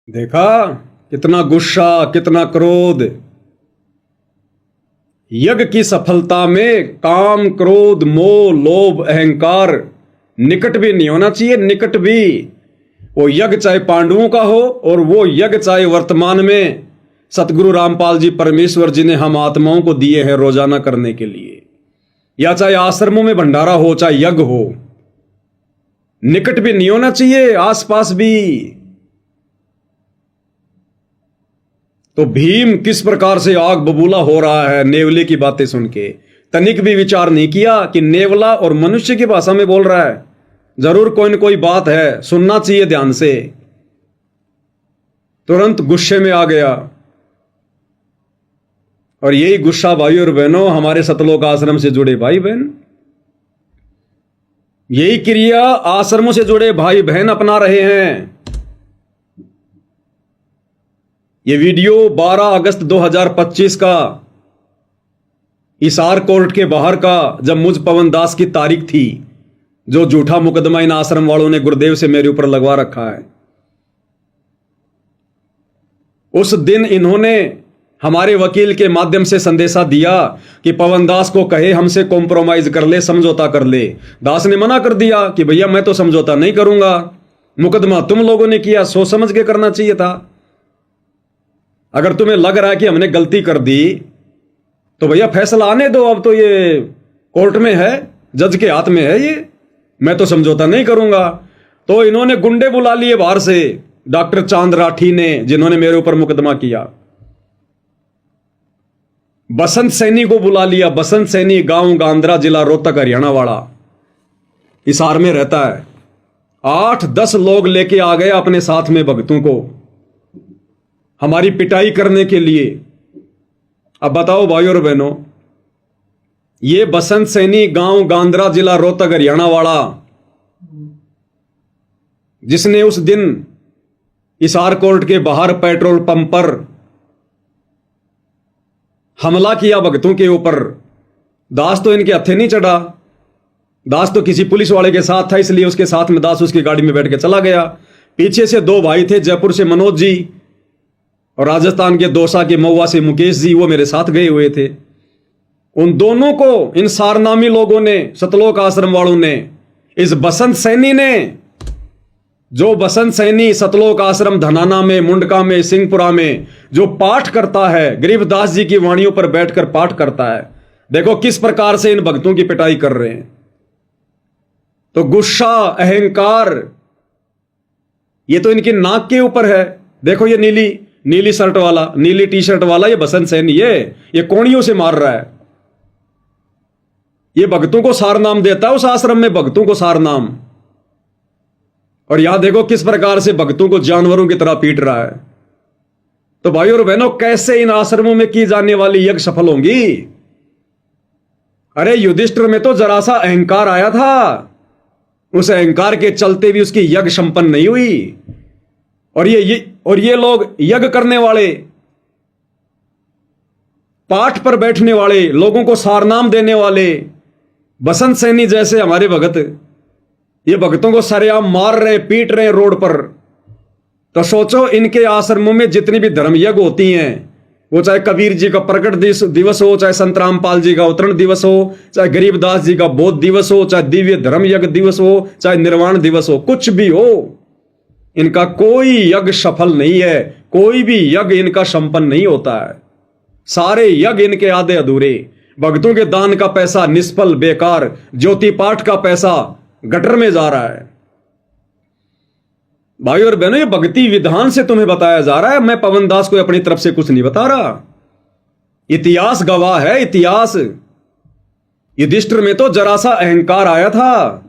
देखा कितना गुस्सा, कितना क्रोध। यज्ञ की सफलता में काम, क्रोध, मोह, लोभ, अहंकार निकट भी नहीं होना चाहिए। निकट भी। वो यज्ञ चाहे पांडवों का हो और वो यज्ञ चाहे वर्तमान में सतगुरु रामपाल जी परमेश्वर जी ने हम आत्माओं को दिए हैं रोजाना करने के लिए, या चाहे आश्रमों में भंडारा हो, चाहे यज्ञ हो, निकट भी नहीं होना चाहिए, आसपास भी। तो भीम किस प्रकार से आग बबूला हो रहा है नेवले की बातें सुन के। तनिक भी विचार नहीं किया कि नेवला और मनुष्य की भाषा में बोल रहा है। जरूर कोई न कोई बात है, सुनना चाहिए ध्यान से। तुरंत गुस्से में आ गया। और यही गुस्सा भाई और बहनों हमारे सतलोक आश्रम से जुड़े भाई बहन, यही क्रिया आश्रमों से जुड़े भाई बहन अपना रहे हैं। ये वीडियो 12 अगस्त 2025 का हिसार कोर्ट के बाहर का, जब मुझ पवन दास की तारीख थी, जो झूठा मुकदमा इन आश्रम वालों ने गुरुदेव से मेरे ऊपर लगवा रखा है। उस दिन इन्होंने हमारे वकील के माध्यम से संदेशा दिया कि पवन दास को कहे हमसे कॉम्प्रोमाइज कर ले, समझौता कर ले। दास ने मना कर दिया कि भैया मैं तो समझौता नहीं करूंगा, मुकदमा तुम लोगों ने किया, सोच समझ के करना चाहिए था। अगर तुम्हें लग रहा है कि हमने गलती कर दी तो भैया फैसला आने दो। अब तो ये कोर्ट में है, जज के हाथ में है, ये मैं तो समझौता नहीं करूंगा। तो इन्होंने गुंडे बुला लिए बाहर से, डॉक्टर चांद राठी ने, जिन्होंने मेरे ऊपर मुकदमा किया। बसंत सैनी को बुला लिया। बसंत सैनी गांव गांद्रा, जिला रोहतक, हरियाणा वाला, हिसार में रहता है। 8-10 लोग लेके आ गए अपने साथ में भक्तों को हमारी पिटाई करने के लिए। अब बताओ भाई और बहनों, ये बसंत सैनी गांव गांद्रा, जिला रोहतक, हरियाणा वाला, जिसने उस दिन हिसार कोर्ट के बाहर पेट्रोल पंप पर हमला किया भक्तों के ऊपर, दास तो इनके हत्थे नहीं चढ़ा। दास तो किसी पुलिस वाले के साथ था, इसलिए उसके साथ में दास उसकी गाड़ी में बैठ के चला गया। पीछे से 2 भाई थे, जयपुर से मनोज जी और राजस्थान के दौसा के महुआ से मुकेश जी, वो मेरे साथ गए हुए थे। उन दोनों को इन सारनामी लोगों ने, सतलोक आश्रम वालों ने, इस बसंत सैनी ने, जो बसंत सैनी सतलोक आश्रम धनाना में, मुंडका में, सिंहपुरा में जो पाठ करता है, गरीबदास जी की वाणियों पर बैठकर पाठ करता है, देखो किस प्रकार से इन भक्तों की पिटाई कर रहे हैं। तो गुस्सा, अहंकार, ये तो इनकी नाक के ऊपर है। देखो ये नीली शर्ट वाला, नीली टी शर्ट वाला, ये बसंत सैनी, ये कोड़ियों से मार रहा है। ये भक्तों को सार नाम देता है, उस आश्रम में भक्तों को सार नाम। और यहां देखो किस प्रकार से भक्तों को जानवरों की तरह पीट रहा है। तो भाई और बहनों, कैसे इन आश्रमों में की जाने वाली यज्ञ सफल होंगी? अरे युधिष्ठिर में तो जरा सा अहंकार आया था, उस अहंकार के चलते भी उसकी यज्ञ संपन्न नहीं हुई। और ये लोग यज्ञ करने वाले, पाठ पर बैठने वाले, लोगों को सारनाम देने वाले बसंत सैनी जैसे हमारे भगत, ये भक्तों को सरेआम मार रहे, पीट रहे रोड पर। तो सोचो इनके आश्रमों में जितनी भी धर्म यज्ञ होती हैं, वो चाहे कबीर जी का प्रकट दिवस हो, चाहे संत रामपाल जी का अवतरण दिवस हो, चाहे गरीबदास जी का बोध दिवस हो, चाहे दिव्य धर्म यज्ञ दिवस हो, चाहे निर्वाण दिवस हो, कुछ भी हो, इनका कोई यज्ञ सफल नहीं है। कोई भी यज्ञ इनका संपन्न नहीं होता है। सारे यज्ञ इनके आधे अधूरे। भक्तों के दान का पैसा निष्फल, बेकार। ज्योति पाठ का पैसा गटर में जा रहा है। भाई और बहनों, ये भक्ति विधान से तुम्हें बताया जा रहा है। मैं पवन दास को अपनी तरफ से कुछ नहीं बता रहा। इतिहास गवाह है, इतिहास। युधिष्ठिर में तो जरा सा अहंकार आया था,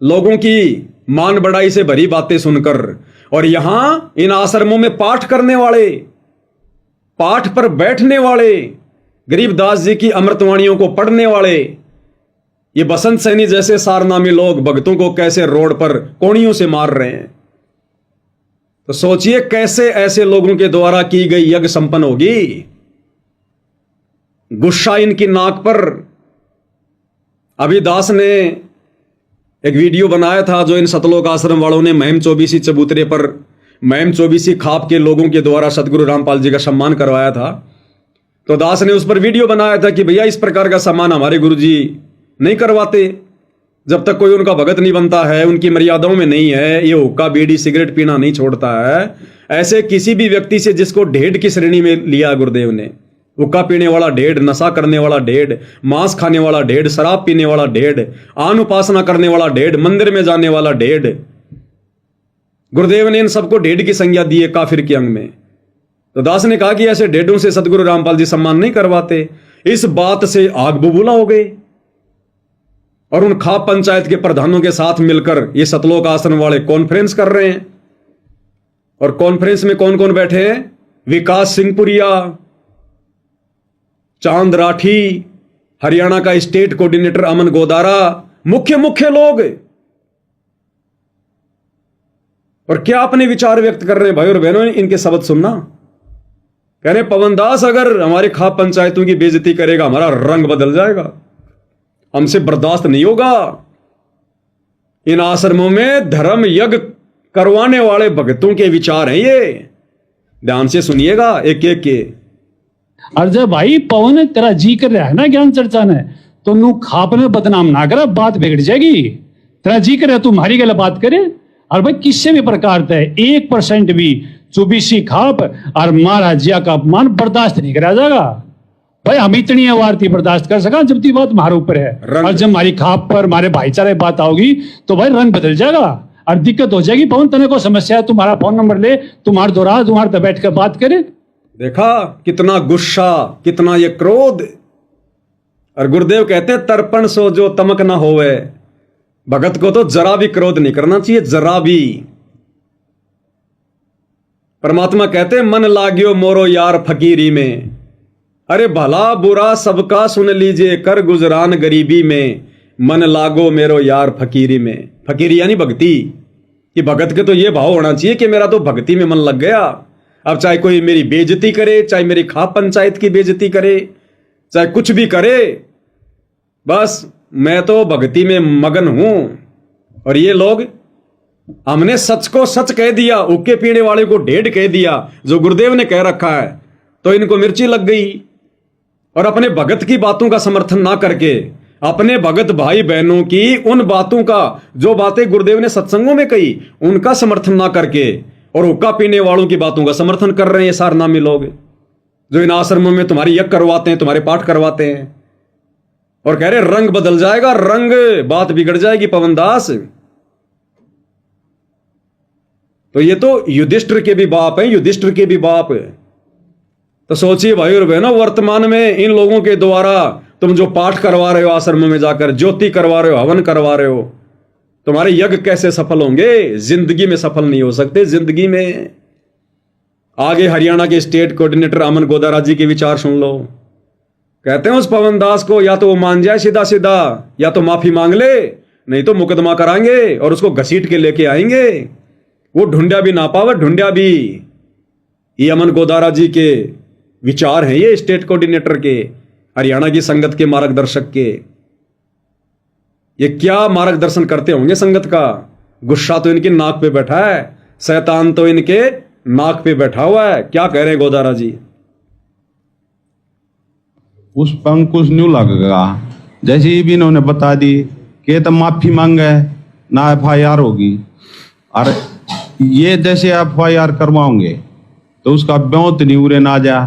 लोगों की मान बढ़ाई से भरी बातें सुनकर। और यहां इन आश्रमों में पाठ करने वाले, पाठ पर बैठने वाले, गरीबदास जी की अमृतवाणियों को पढ़ने वाले, ये बसंत सैनी जैसे सारनामी लोग भक्तों को कैसे रोड पर कोड़ियों से मार रहे हैं। तो सोचिए कैसे ऐसे लोगों के द्वारा की गई यज्ञ संपन्न होगी। गुस्सा इनकी नाक पर। अभी दास ने एक वीडियो बनाया था जो इन सतलोक आश्रम वालों ने महिम चौबीसी चबूतरे पर मैम चौबीसी खाप के लोगों के द्वारा सतगुरु रामपाल जी का सम्मान करवाया था, तो दास ने उस पर वीडियो बनाया था कि भैया इस प्रकार का सम्मान हमारे गुरुजी नहीं करवाते, जब तक कोई उनका भगत नहीं बनता है, उनकी मर्यादाओं में नहीं है, ये हुक्का बीड़ी सिगरेट पीना नहीं छोड़ता है। ऐसे किसी भी व्यक्ति से जिसको ढेड की श्रेणी में लिया गुरुदेव ने, हुक्का पीने वाला ढेड, नशा करने वाला ढेड, मांस खाने वाला ढेड, शराब पीने वाला ढेड, आन उपासना करने वाला ढेड, मंदिर में जाने वाला ढेड, गुरुदेव ने इन सबको ढेड की संज्ञा दी है काफिर के अंग में। तो दास ने कहा कि ऐसे ढेडों से सतगुरु रामपाल जी सम्मान नहीं करवाते। इस बात से आग बबूला हो गए और उन खाप पंचायत के प्रधानों के साथ मिलकर ये सतलोक आश्रम वाले कॉन्फ्रेंस कर रहे हैं। और कॉन्फ्रेंस में कौन कौन बैठे हैं? विकास सिंहपुरिया, चांद राठी, हरियाणा का स्टेट कोऑर्डिनेटर अमन गोदारा, मुख्य लोग। और क्या अपने विचार व्यक्त कर रहे हैं भाई और बहनों, इनके शब्द सुनना। कह रहे पवन दास अगर हमारे खाप पंचायतों की बेइज्जती करेगा हमारा रंग बदल जाएगा, हमसे बर्दाश्त नहीं होगा। इन आश्रमों में धर्म यज्ञ करवाने वाले भक्तों के विचार हैं ये, ध्यान से सुनिएगा एक एक के। और जब भाई पवन तेरा जी कर रहा है ना ज्ञान चर्चा ने, तो नू खाप ने बदनाम ना कर, बात बिगड़ जाएगी। तेरा जी कर रहा तू हमारी गल बात करे, और भाई किसी भी प्रकार से 1% भी चौबीसी खाप और महाराजिया का अपमान बर्दाश्त नहीं करा जाएगा। भाई हम इतनी आवारती बर्दाश्त कर सका जब ती बात हमारे ऊपर है, और जब हमारी खाप पर हमारे भाईचारे बात आओगी तो भाई रंग बदल जाएगा और दिक्कत हो जाएगी। पवन तने को समस्या है, तुम्हारा फोन नंबर ले, तुम्हारे दोरा तुम्हारे तक बैठ कर बात करे। देखा कितना गुस्सा, कितना ये क्रोध। और गुरुदेव कहते हैं तर्पण सो जो तमक ना होवे। भगत को तो जरा भी क्रोध नहीं करना चाहिए, जरा भी। परमात्मा कहते हैं मन लाग्यो मोरो यार फकीरी में। अरे भला बुरा सबका सुन लीजिए, कर गुजरान गरीबी में, मन लागो मेरो यार फकीरी में। फकीरी यानी भक्ति, कि भगत के तो ये भाव होना चाहिए कि मेरा तो भक्ति में मन लग गया। अब चाहे कोई मेरी बेइज्जती करे, चाहे मेरी खाप पंचायत की बेइज्जती करे, चाहे कुछ भी करे, बस मैं तो भक्ति में मगन हूं। और ये लोग, हमने सच को सच कह दिया, उक्के पीने वाले को ढेड कह दिया, जो गुरुदेव ने कह रखा है, तो इनको मिर्ची लग गई। और अपने भगत की बातों का समर्थन ना करके, अपने भगत भाई बहनों की उन बातों का, जो बातें गुरुदेव ने सत्संगों में कही, उनका समर्थन ना करके, और हुक्का पीने वालों की बातों का समर्थन कर रहे हैं ये सारनामी लोग, जो इन आश्रमों में तुम्हारी यज्ञ करवाते हैं, तुम्हारे पाठ करवाते हैं, और कह रहे रंग बदल जाएगा, रंग, बात बिगड़ जाएगी पवन दास। तो ये तो युधिष्ठिर के भी बाप हैं, युधिष्ठिर के भी बाप। तो सोचिए भाई और बहनों, वर्तमान में इन लोगों के द्वारा तुम जो पाठ करवा रहे हो, आश्रमों में जाकर ज्योति करवा रहे हो, हवन करवा रहे हो, तुम्हारे यज्ञ कैसे सफल होंगे? जिंदगी में सफल नहीं हो सकते, जिंदगी में। आगे हरियाणा के स्टेट कोऑर्डिनेटर अमन गोदारा जी के विचार सुन लो। कहते हैं उस पवन दास को या तो वो मान जाए सीधा सीधा, या तो माफी मांग ले, नहीं तो मुकदमा कराएंगे और उसको घसीट के लेके आएंगे। वो ढूंढा भी ना पावे, ढूंढा भी। ये अमन गोदारा जी के विचार हैं, ये स्टेट कोऑर्डिनेटर के, हरियाणा की संगत के मार्गदर्शक के। ये क्या मार्गदर्शन करते होंगे संगत का? गुस्सा तो इनकी नाक पे बैठा है, शैतान तो इनके नाक पे बैठा हुआ है। क्या कह रहे हैं गोदारा जी? उस पर अंकुश न्यू लगेगा, जैसे ही भी इन्होंने बता दी कि तो माफी मांगे ना FIR होगी, और ये जैसे FIR करवाओगे तो उसका ब्योत नहीं उड़े ना जा।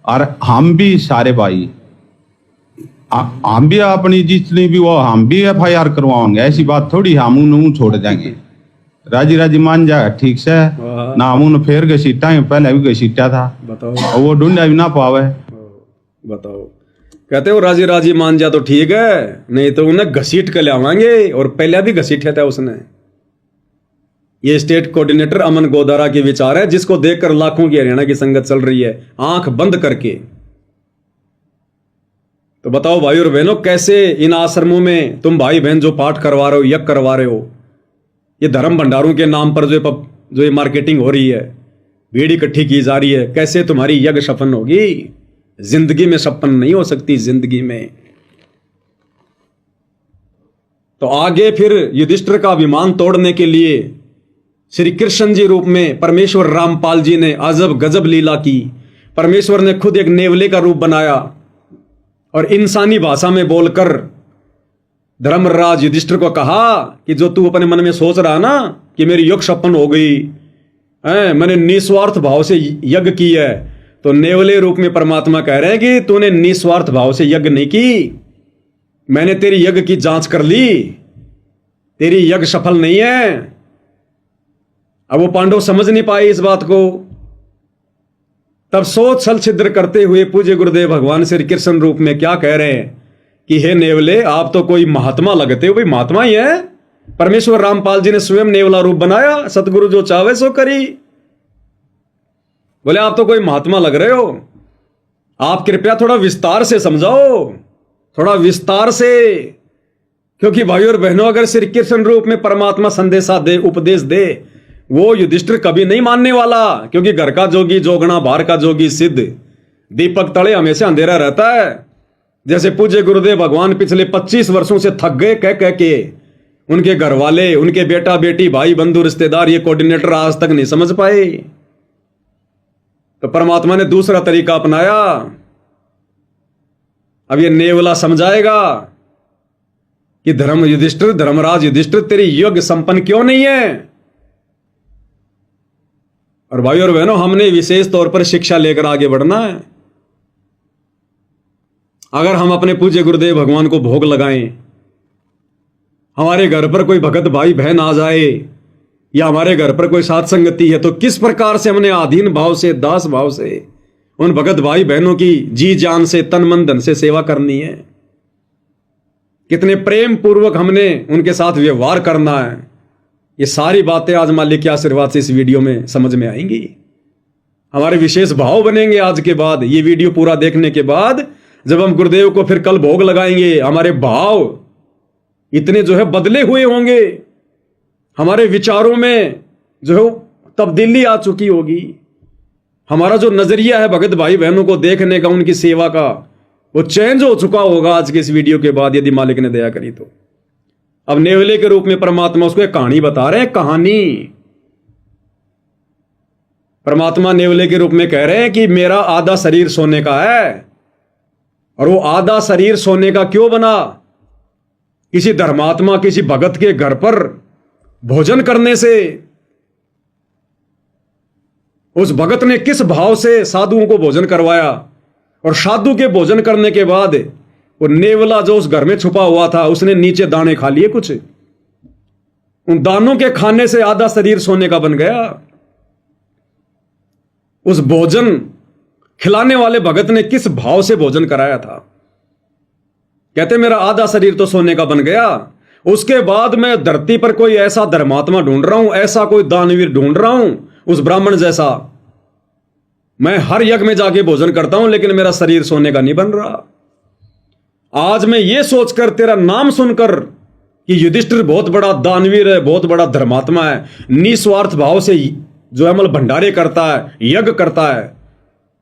और हम भी सारे भाई, हम भी अपनी जितनी भी वो, हम भी FIR करवाओगे, ऐसी बात थोड़ी हम उन्हें छोड़ देंगे। राजी राजी मान जाएगा ठीक से ना, हम उन्हें फेर घसीटा, पहले भी घसीटा था, बताओ, वो ढूंढा भी ना पावे। बताओ, कहते हो राजी राजी मान जा तो ठीक है, नहीं तो उन्हें घसीट के लावांगे, और पहले भी घसीटा था उसने। ये स्टेट कोऑर्डिनेटर अमन गोदारा के विचार है, जिसको देखकर लाखों की हरियाणा की संगत चल रही है आंख बंद करके। तो बताओ भाई और बहनों, कैसे इन आश्रमों में तुम भाई बहन जो पाठ करवा रहे हो, यज्ञ करवा रहे हो, ये धर्म भंडारों के नाम पर जो ये मार्केटिंग हो रही है, भीड़ इकट्ठी की जा रही है, कैसे तुम्हारी यज्ञ सफल होगी? जिंदगी में सफल नहीं हो सकती, जिंदगी में। तो आगे फिर युधिष्ठिर का अभिमान तोड़ने के लिए श्री कृष्ण जी रूप में परमेश्वर रामपाल जी ने अजब गजब लीला की। परमेश्वर ने खुद एक नेवले का रूप बनाया और इंसानी भाषा में बोलकर धर्मराज युधिष्ठिर को कहा कि जो तू अपने मन में सोच रहा ना कि मेरी योग सपन हो गई है, मैंने निस्वार्थ भाव से यज्ञ की है, तो नेवले रूप में परमात्मा कह रहे हैं कि तूने निस्वार्थ भाव से यज्ञ नहीं की। मैंने तेरी यज्ञ की जांच कर ली, तेरी यज्ञ सफल नहीं है। अब वो पांडव समझ नहीं पाए इस बात को। तब सोच छल छिद्र करते हुए पूज्य गुरुदेव भगवान श्री कृष्ण रूप में क्या कह रहे हैं कि हे नेवले, आप तो कोई महात्मा लगते हो। भाई महात्मा ही है। परमेश्वर रामपाल जी ने स्वयं नेवला रूप बनाया, सतगुरु जो चाहे सो करी। बोले आप तो कोई महात्मा लग रहे हो, आप कृपया थोड़ा विस्तार से समझाओ, थोड़ा विस्तार से। क्योंकि भाई और बहनों, अगर श्री कृष्ण रूप में परमात्मा संदेशा दे, उपदेश दे, वो युधिष्ठिर कभी नहीं मानने वाला। क्योंकि घर का जोगी जोगना, बाहर का जोगी सिद्ध, दीपक तले हमेशा अंधेरा रहता है। जैसे पूज्य गुरुदेव भगवान पिछले 25 वर्षों से थक गए कह के, उनके घर वाले, उनके बेटा बेटी, भाई बंधु रिश्तेदार, ये कोऑर्डिनेटर आज तक नहीं समझ पाए। तो परमात्मा ने दूसरा तरीका अपनाया। अब ये नेवला समझाएगा कि धर्मराज युधिष्ठिर तेरी यज्ञ संपन्न क्यों नहीं है। और भाई और बहनों, हमने विशेष तौर पर शिक्षा लेकर आगे बढ़ना है। अगर हम अपने पूज्य गुरुदेव भगवान को भोग लगाएं, हमारे घर पर कोई भगत भाई बहन आ जाए या हमारे घर पर कोई साथ संगति है, तो किस प्रकार से हमने आधीन भाव से, दास भाव से उन भगत भाई बहनों की जी जान से, तन मन धन से सेवा करनी है। कितने प्रेम पूर्वक हमने उनके साथ व्यवहार करना है। ये सारी बातें आज मालिक के आशीर्वाद से इस वीडियो में समझ में आएंगी। हमारे विशेष भाव बनेंगे आज के बाद, ये वीडियो पूरा देखने के बाद। जब हम गुरुदेव को फिर कल भोग लगाएंगे, हमारे भाव इतने जो है बदले हुए होंगे, हमारे विचारों में जो है तब्दीली आ चुकी होगी। हमारा जो नजरिया है भगत भाई बहनों को देखने का, उनकी सेवा का, वो चेंज हो चुका होगा आज के इस वीडियो के बाद, यदि मालिक ने दया करी तो। अब नेवले के रूप में परमात्मा उसको एक कहानी बता रहे हैं। कहानी परमात्मा नेवले के रूप में कह रहे हैं कि मेरा आधा शरीर सोने का है। और वो आधा शरीर सोने का क्यों बना? किसी धर्मात्मा, किसी भगत के घर पर भोजन करने से उस भगत ने किस भाव से साधुओं को भोजन करवाया, और साधु के भोजन करने के बाद वो नेवला जो उस घर में छुपा हुआ था, उसने नीचे दाने खा लिए कुछ। उन दानों के खाने से आधा शरीर सोने का बन गया। उस भोजन खिलाने वाले भगत ने किस भाव से भोजन कराया था? कहते मेरा आधा शरीर तो सोने का बन गया। उसके बाद मैं धरती पर कोई ऐसा धर्मात्मा ढूंढ रहा हूं, ऐसा कोई दानवीर ढूंढ रहा हूं, उस ब्राह्मण जैसा। मैं हर यज्ञ में जाके भोजन करता हूं, लेकिन मेरा शरीर सोने का नहीं बन रहा। आज मैं ये सोचकर, तेरा नाम सुनकर कि युधिष्ठिर बहुत बड़ा दानवीर है, बहुत बड़ा धर्मात्मा है, निस्वार्थ भाव से जो अमल भंडारे करता है, यज्ञ करता है,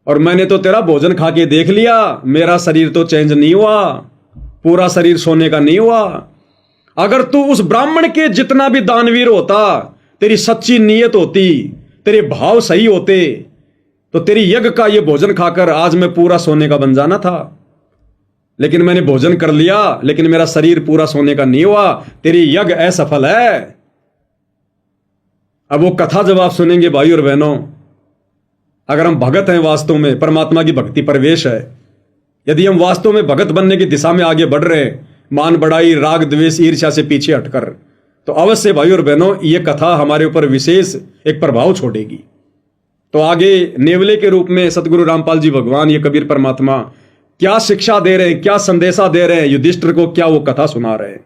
और मैंने तो तेरा भोजन खा के देख लिया, मेरा शरीर तो चेंज नहीं हुआ, पूरा शरीर सोने का नहीं हुआ। अगर तू उस ब्राह्मण के जितना भी दानवीर होता, तेरी सच्ची नीयत होती, तेरे भाव सही होते, तो तेरी यज्ञ का ये भोजन खाकर आज मैं पूरा सोने का बन जाना था। लेकिन मैंने भोजन कर लिया, लेकिन मेरा शरीर पूरा सोने का नहीं हुआ। तेरी यज्ञ असफल है। अब वो कथा जब आप सुनेंगे भाई और बहनों, अगर हम भगत हैं, वास्तव में परमात्मा की भक्ति प्रवेश है, यदि हम वास्तव में भगत बनने की दिशा में आगे बढ़ रहे हैं, मान बढ़ाई, राग द्वेष, ईर्ष्या से पीछे हटकर, तो अवश्य भाई और बहनों ये कथा हमारे ऊपर विशेष एक प्रभाव छोड़ेगी। तो आगे नेवले के रूप में सतगुरु रामपाल जी भगवान, ये कबीर परमात्मा क्या शिक्षा दे रहे हैं, क्या संदेशा दे रहे हैं युधिष्ठिर को, क्या वो कथा सुना रहे हैं।